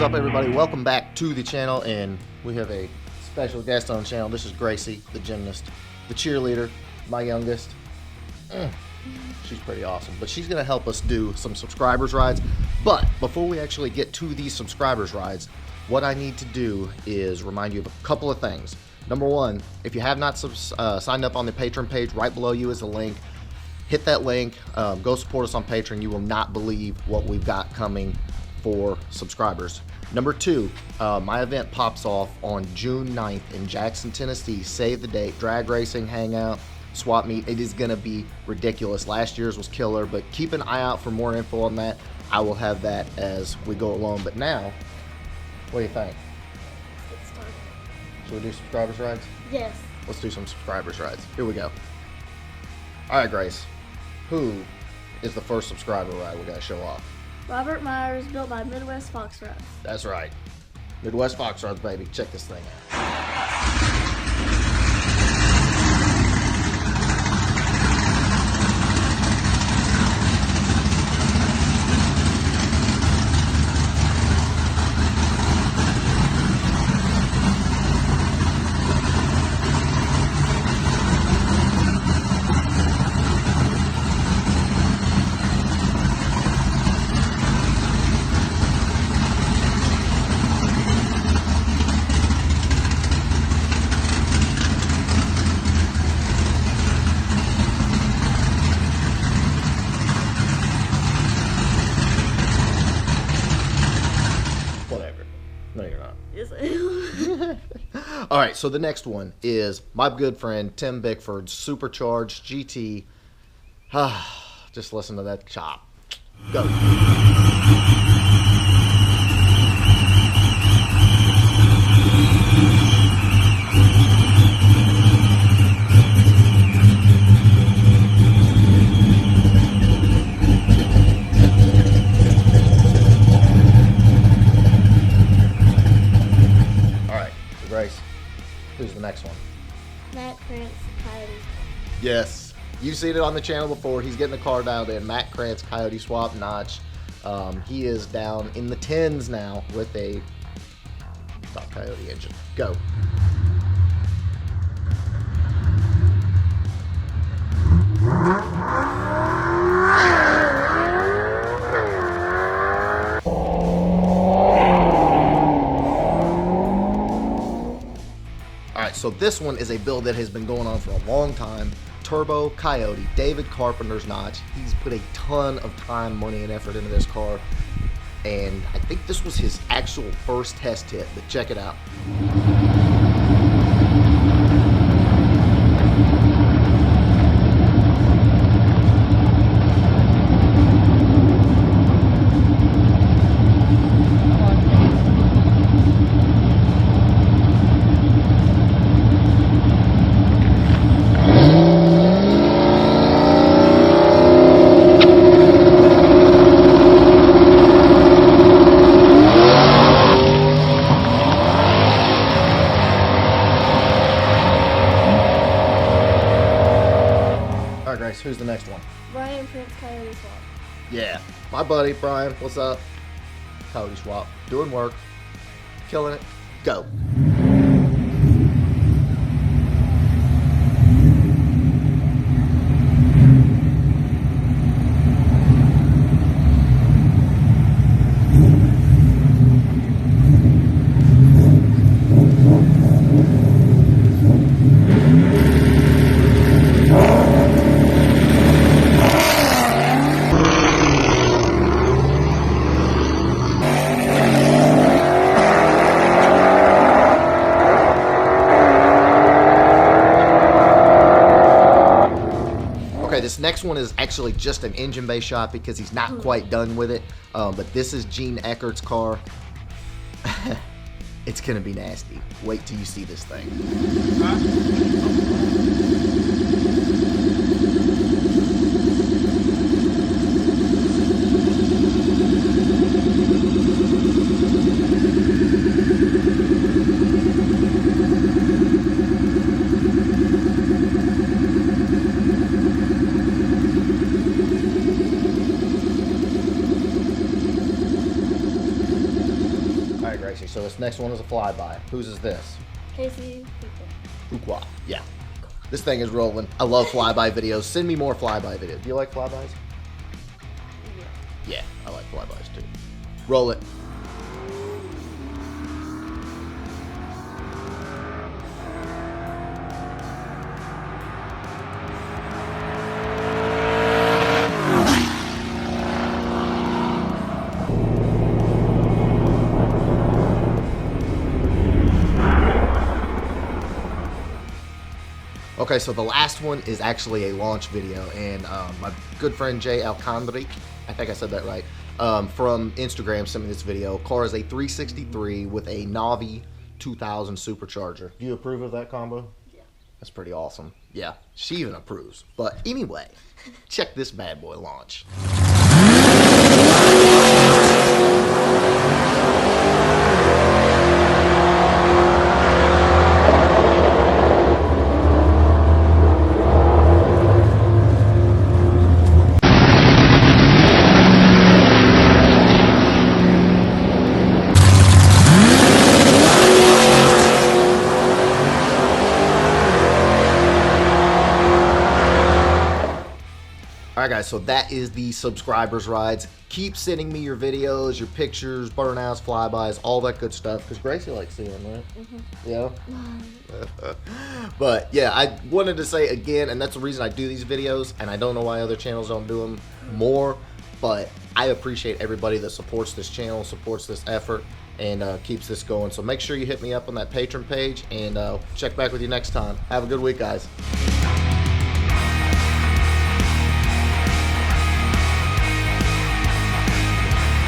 up, everybody? Welcome back to the channel, and we have a special guest on the channel. This is Gracie, the gymnast, the cheerleader, my youngest. She's pretty awesome, but she's going to help us do some subscribers rides. But before we actually get to these subscribers rides, what I need to do is remind you of a couple of things. Number one, if you have not signed up on the Patreon page, right below you is a link. Hit that link. Go support us on Patreon. You will not believe what we've got coming for subscribers. Number two, my event pops off on June 9th in Jackson, Tennessee. Save the date. Drag racing, hangout, swap meet. It is going to be ridiculous. Last year's was killer, but keep an eye out for more info on that. I will have that as we go along. But now, what do you think? Let's start. Should we do subscribers rides? Yes. Let's do some subscribers rides. Here we go. All right, Grace. Who is the first subscriber ride we got to show off? Robert Myers, built by Midwest Fox Rods. That's right. Midwest Fox Rods, baby. Check this thing out. All right, so the next one is my good friend Tim Bickford's Supercharged GT. Just listen to that chop. Go. Who's the next one? Matt Krantz, Coyote. Yes. You've seen it on the channel before. He's getting the car dialed in. Matt Krantz, Coyote Swap Notch. He is down in the 10s now with a Coyote engine. Go. So this one is a build that has been going on for a long time. Turbo Coyote, David Carpenter's notch. He's put a ton of time, money, and effort into this car. And I think this was his actual first test hit, but check it out. Who's the next one? Brian Prince, Coyote Swap. Yeah, my buddy Brian. What's up? Coyote Swap, doing work, killing it. Go. This next one is actually just an engine bay shot because he's not quite done with it. But this is Gene Eckhart's car. It's gonna be nasty. Wait till you see this thing. this next one is a flyby. Whose is this? Casey. Fuqua. Yeah. This thing is rolling. I love flyby videos. Send me more flyby videos. Do you like flybys? Yeah, I like flybys too. Roll it. Okay, so the last one is actually a launch video, and my good friend Jay Alcandric, I think I said that right, from Instagram sent me this video. Car is a 363 with a Navi 2000 supercharger. Do you approve of that combo? Yeah. That's pretty awesome. Yeah, she even approves. But anyway, check this bad boy launch. Alright guys, so that is the subscribers rides. Keep sending me your videos, your pictures, burnouts, flybys, all that good stuff, because Gracie likes seeing them, right? Mm-hmm. Yeah? But yeah, I wanted to say again, and that's the reason I do these videos, and I don't know why other channels don't do them more, but I appreciate everybody that supports this channel, supports this effort, and keeps this going. So make sure you hit me up on that Patreon page, and check back with you next time. Have a good week, guys.